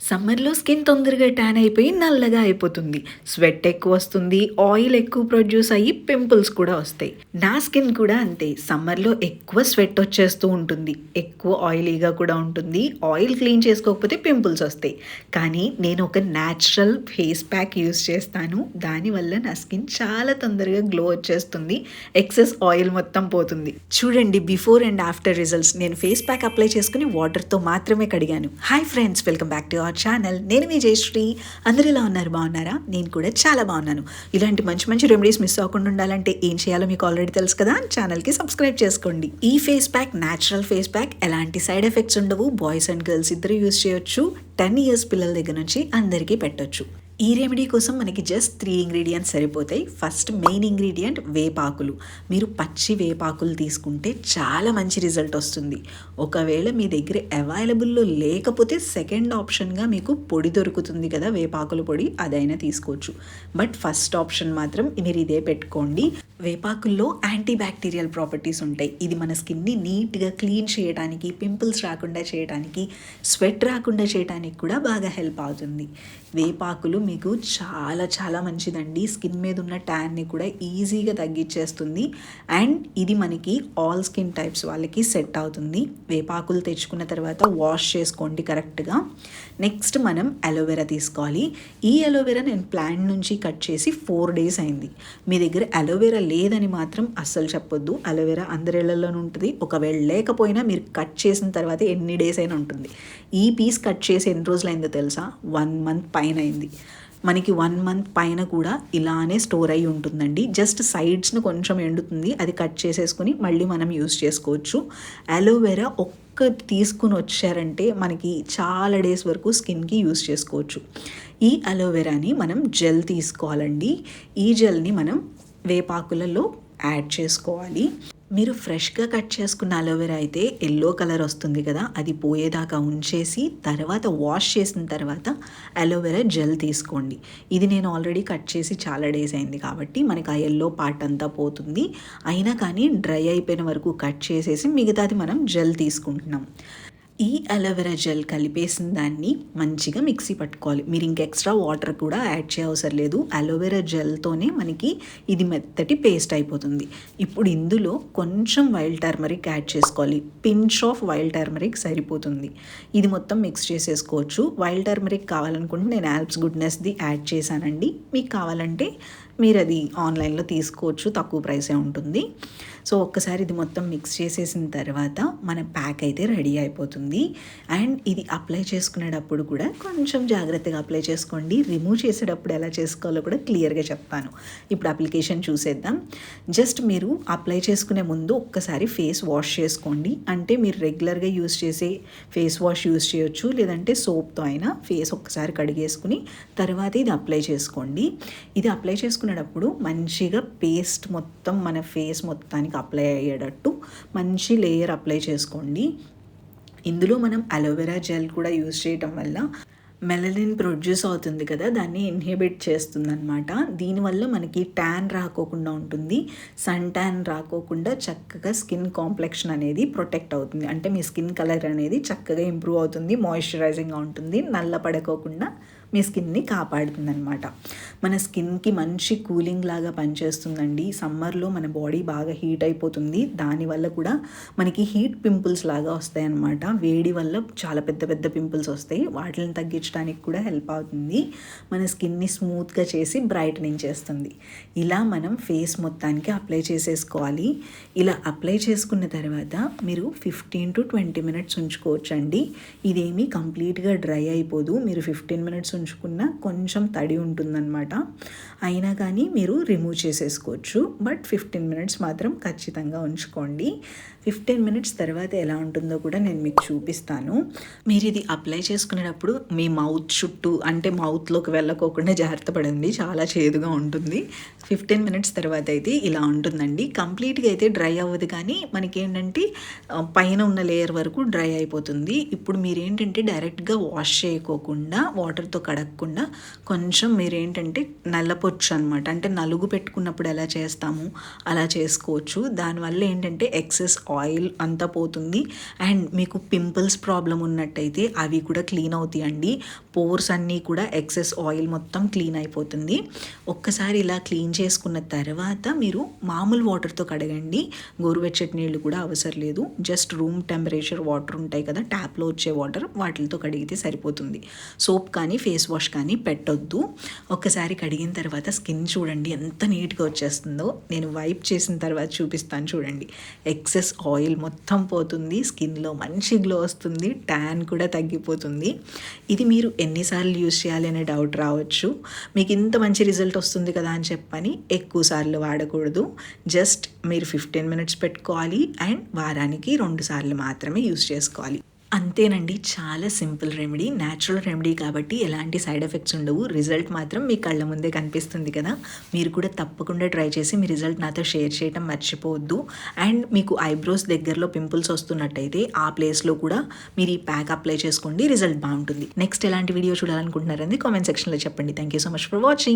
సమ్మర్‌లో స్కిన్ తొందరగా ట్యాన్ అయిపోయి నల్లగా అయిపోతుంది. స్వెట్ ఎక్కువొస్తుంది. ఆయిల్ ఎక్కువ ప్రొడ్యూస్ అయ్యి పింపుల్స్ కూడా వస్తాయి. నా స్కిన్ కూడా అంతే. సమ్మర్‌లో ఎక్కువ స్వెట్ వచ్చేస్తూ ఉంటుంది. ఎక్కువ ఆయిలీగా కూడా ఉంటుంది. ఆయిల్ క్లీన్ చేసుకోకపోతే పింపుల్స్ వస్తాయి. కానీ నేను ఒక న్యాచురల్ ఫేస్ ప్యాక్ యూజ్ చేస్తాను. దానివల్ల నా స్కిన్ చాలా తొందరగా గ్లో వచ్చేస్తుంది. ఎక్సెస్ ఆయిల్ మొత్తం పోతుంది. చూడండి బిఫోర్ అండ్ ఆఫ్టర్ రిజల్ట్స్. నేను ఫేస్ ప్యాక్ అప్లై చేసుకుని వాటర్‌తో మాత్రమే కడిగాను. Hi friends, welcome back to our channel. నేను మీ జయశ్రీ. అందరూ ఎలా ఉన్నారు? బాగున్నారా? నేను కూడా చాలా బాగున్నాను. ఇలాంటి మంచి మంచి రెమెడీస్ మిస్ అవ్వకుండా ఉండాలంటే ఏం చేయాలో మీకు ఆల్రెడీ తెలుసు కదా. ఛానల్కి సబ్స్క్రైబ్ చేసుకోండి. ఈ face pack natural face pack, ఎలాంటి సైడ్ ఎఫెక్ట్స్ ఉండవు. బాయ్స్ అండ్ గర్ల్స్ ఇద్దరు యూజ్ చేయొచ్చు. 10 years పిల్లల దగ్గర నుంచి అందరికీ పెట్టొచ్చు. ఈ రెమెడీ కోసం మనకి జస్ట్ 3 ingredients సరిపోతాయి. ఫస్ట్ మెయిన్ ఇంగ్రీడియంట్ వేపాకులు. మీరు పచ్చి వేపాకులు తీసుకుంటే చాలా మంచి రిజల్ట్ వస్తుంది. ఒకవేళ మీ దగ్గర అవైలబుల్లో లేకపోతే సెకండ్ ఆప్షన్గా మీకు పొడి దొరుకుతుంది కదా, వేపాకుల పొడి, అదైనా తీసుకోవచ్చు. బట్ ఫస్ట్ ఆప్షన్ మాత్రం మీరు ఇదే పెట్టుకోండి. వేపాకుల్లో యాంటీ బ్యాక్టీరియల్ ప్రాపర్టీస్ ఉంటాయి. ఇది మన స్కిన్ని నీట్గా క్లీన్ చేయడానికి, పింపుల్స్ రాకుండా చేయడానికి, స్వెట్ రాకుండా చేయడానికి కూడా బాగా హెల్ప్ అవుతుంది. వేపాకులు మీకు చాలా చాలా మంచిదండి. స్కిన్ మీద ఉన్న ట్యాన్ని కూడా ఈజీగా తగ్గించేస్తుంది. అండ్ ఇది మనకి ఆల్ స్కిన్ టైప్స్ వాళ్ళకి సెట్ అవుతుంది. వేపాకులు తెచ్చుకున్న తర్వాత వాష్ చేసుకోండి కరెక్ట్గా. నెక్స్ట్ మనం అలోవెరా తీసుకోవాలి. ఈ అలోవెరా నేను ప్లాంట్ నుంచి కట్ చేసి 4 days అయింది. మీ దగ్గర అలోవెరా లేదని మాత్రం అస్సలు చెప్పొద్దు. అలోవెరా అందరిళ్లలోనూ ఉంటుంది. ఒకవేళ లేకపోయినా మీరు కట్ చేసిన తర్వాత ఎన్ని డేస్ అయినా ఉంటుంది. ఈ పీస్ కట్ చేసి ఎన్ని రోజులు అయిందో తెలుసా? 1 month పైన అయింది. మనకి 1 month పైన కూడా ఇలానే స్టోర్ అయ్యి ఉంటుందండి. జస్ట్ సైడ్స్ను కొంచెం ఎండుతుంది, అది కట్ చేసేసుకుని మళ్ళీ మనం యూస్ చేసుకోవచ్చు. అలోవెరా తీసుకుని వచ్చారంటే మనకి చాలా డేస్ వరకు స్కిన్కి యూస్ చేసుకోవచ్చు. ఈ అలోవెరాని మనం జెల్ తీసుకోవాలండి. ఈ జెల్ని మనం వేపాకులలో యాడ్ చేసుకోవాలి. మీరు ఫ్రెష్గా కట్ చేసుకున్న అలోవెరా అయితే ఎల్లో కలర్ వస్తుంది కదా, అది పోయేదాకా ఉంచేసి తర్వాత వాష్ చేసిన తర్వాత అలోవెరా జెల్ తీసుకోండి. ఇది నేను ఆల్రెడీ కట్ చేసి చాలా డేస్ అయింది కాబట్టి మనకి ఆ ఎల్లో పార్ట్ అంతా పోతుంది. అయినా కానీ డ్రై అయిపోయిన వరకు కట్ చేసేసి మిగతాది మనం జెల్ తీసుకుంటున్నాం. ఈ అలోవెరా జెల్ కలిపేసిన దాన్ని మంచిగా మిక్సీ పట్టుకోవాలి. మీరు ఇంక ఎక్స్ట్రా వాటర్ కూడా యాడ్ చేయవసరం లేదు. అలోవెరా జెల్తోనే మనకి ఇది మెత్తటి పేస్ట్ అయిపోతుంది. ఇప్పుడు ఇందులో కొంచెం వైల్డ్ టర్మరిక్ యాడ్ చేసుకోవాలి. పించ్ ఆఫ్ వైల్డ్ టర్మరిక్ సరిపోతుంది. ఇది మొత్తం మిక్స్ చేసేసుకోవచ్చు. వైల్డ్ టర్మరిక్ కావాలనుకుంటే నేను ఆల్ప్స్ గుడ్నెస్ది యాడ్ చేశానండి. మీకు కావాలంటే మీరు అది ఆన్లైన్లో తీసుకోవచ్చు, తక్కువ ప్రైసే ఉంటుంది. సో ఒక్కసారి ఇది మొత్తం మిక్స్ చేసేసిన తర్వాత మన ప్యాక్ అయితే రెడీ అయిపోతుంది. అండ్ ఇది అప్లై చేసుకునేటప్పుడు కూడా కొంచెం జాగ్రత్తగా అప్లై చేసుకోండి. రిమూవ్ చేసేటప్పుడు ఎలా చేసుకోవాలో కూడా క్లియర్గా చెప్తాను. ఇప్పుడు అప్లికేషన్ చూసేద్దాం. జస్ట్ మీరు అప్లై చేసుకునే ముందు ఒక్కసారి ఫేస్ వాష్ చేసుకోండి. అంటే మీరు రెగ్యులర్గా యూస్ చేసే ఫేస్ వాష్ యూస్ చేయొచ్చు, లేదంటే సోప్తో అయినా ఫేస్ ఒక్కసారి కడిగేసుకుని తర్వాత ఇది అప్లై చేసుకోండి. ఇది అప్లై చేసుకునేటప్పుడు మంచిగా పేస్ట్ మొత్తం మన ఫేస్ మొత్తానికి అప్లై అయ్యేటట్టు మంచి లేయర్ అప్లై చేసుకోండి. ఇందులో మనం అలోవెరా జెల్ కూడా యూజ్ చేయటం వల్ల మెలనిన్ ప్రొడ్యూస్ అవుతుంది కదా, దాన్ని ఇన్హిబిట్ చేస్తుంది అనమాట. దీనివల్ల మనకి ట్యాన్ రాకోకుండా ఉంటుంది. సన్ ట్యాన్ రాకోకుండా చక్కగా స్కిన్ కాంప్లెక్షన్ అనేది ప్రొటెక్ట్ అవుతుంది. అంటే మీ స్కిన్ కలర్ అనేది చక్కగా ఇంప్రూవ్ అవుతుంది, మాయిశ్చరైజింగ్గా ఉంటుంది, నల్ల పడకోకుండా మీ స్కిన్ని కాపాడుతుంది అనమాట. మన స్కిన్కి మంచి కూలింగ్ లాగా పనిచేస్తుందండి. సమ్మర్లో మన బాడీ బాగా హీట్ అయిపోతుంది. దానివల్ల కూడా మనకి హీట్ పింపుల్స్ లాగా వస్తాయి అన్నమాట. వేడి వల్ల చాలా పెద్ద పెద్ద పింపుల్స్ వస్తాయి. వాటిని తగ్గించడానికి కూడా హెల్ప్ అవుతుంది. మన స్కిన్ని స్మూత్గా చేసి బ్రైటనింగ్ చేస్తుంది. ఇలా మనం ఫేస్ మొత్తానికి అప్లై చేసేసుకోవాలి. ఇలా అప్లై చేసుకున్న తర్వాత మీరు 15 to 20 minutes ఉంచుకోవచ్చు అండి. ఇదేమీ కంప్లీట్గా డ్రై అయిపోదు. మీరు 15 minutes ఉంచుకున్న కొంచెం తడి ఉంటుందన్నమాట. అయినా కానీ మీరు రిమూవ్ చేసేసుకోవచ్చు. బట్ 15 minutes మాత్రం ఖచ్చితంగా ఉంచుకోండి. 15 minutes తర్వాత ఎలా ఉంటుందో కూడా నేను మీకు చూపిస్తాను. మీరు ఇది అప్లై చేసుకునేటప్పుడు మీ మౌత్ చుట్టూ, అంటే మౌత్లోకి వెళ్ళకోకుండా జాగ్రత్త పడండి, చాలా చేదుగా ఉంటుంది. 15 minutes తర్వాత అయితే ఇలా ఉంటుందండి. కంప్లీట్గా అయితే డ్రై అవ్వదు, కానీ మనకేంటంటే పైన ఉన్న లేయర్ వరకు డ్రై అయిపోతుంది. ఇప్పుడు మీరేంటంటే డైరెక్ట్గా వాష్ చేయకోకుండా, వాటర్తో కడగకుండా కొంచెం మీరేంటంటే నల్లపొచ్చు అనమాట, అంటే నలుగు పెట్టుకున్నప్పుడు ఎలా చేస్తాము అలా చేసుకోవచ్చు. దానివల్ల ఏంటంటే ఎక్సెస్ ఆయిల్ అంతా పోతుంది. అండ్ మీకు పింపుల్స్ ప్రాబ్లం ఉన్నట్టయితే అవి కూడా క్లీన్ అవుతాయండి. పోర్స్ అన్నీ కూడా ఎక్సెస్ ఆయిల్ మొత్తం క్లీన్ అయిపోతుంది. ఒక్కసారి ఇలా క్లీన్ చేసుకున్న తర్వాత మీరు మామూలు వాటర్తో కడగండి. గోరువెచ్చటి నీళ్ళు కూడా అవసరం లేదు. జస్ట్ రూమ్ టెంపరేచర్ వాటర్ ఉంటాయి కదా, ట్యాప్లో వచ్చే వాటర్, వాటితో కడిగితే సరిపోతుంది. సోప్ కానీ ఫేస్ వాష్ కానీ పెట్టొద్దు. ఒక్కసారి కడిగిన తర్వాత స్కిన్ చూడండి ఎంత నీట్గా వచ్చేస్తుందో. నేను వైప్ చేసిన తర్వాత చూపిస్తాను చూడండి. ఎక్సెస్ ఆయిల్ మొత్తం పోతుంది, స్కిన్లో మంచి గ్లో వస్తుంది, ట్యాన్ కూడా తగ్గిపోతుంది. ఇది మీరు ఎన్నిసార్లు యూజ్ చేయాలి అనే డౌట్ రావచ్చు. మీకు ఇంత మంచి రిజల్ట్ వస్తుంది కదా అని చెప్పని ఎక్కువ సార్లు వాడకూడదు. జస్ట్ మీరు 15 మినిట్స్ పెట్టుకోవాలి అండ్ వారానికి 2 సార్లు మాత్రమే యూజ్ చేసుకోవాలి. అంతేనండి. చాలా సింపుల్ రెమెడీ, న్యాచురల్ రెమెడీ కాబట్టి ఎలాంటి సైడ్ ఎఫెక్ట్స్ ఉండవు. రిజల్ట్ మాత్రం మీ కళ్ళ ముందే కనిపిస్తుంది కదా. మీరు కూడా తప్పకుండా ట్రై చేసి మీ రిజల్ట్ నాతో షేర్ చేయడం మర్చిపోవద్దు. అండ్ మీకు ఐబ్రోస్ దగ్గరలో పింపుల్స్ వస్తున్నట్టయితే ఆ ప్లేస్లో కూడా మీరు ఈ ప్యాక్ అప్లై చేసుకోండి, రిజల్ట్ బాగుంటుంది. నెక్స్ట్ ఎలాంటి వీడియో చూడాలనుకుంటున్నారని కామెంట్ సెక్షన్లో చెప్పండి. Thank you so much for watching.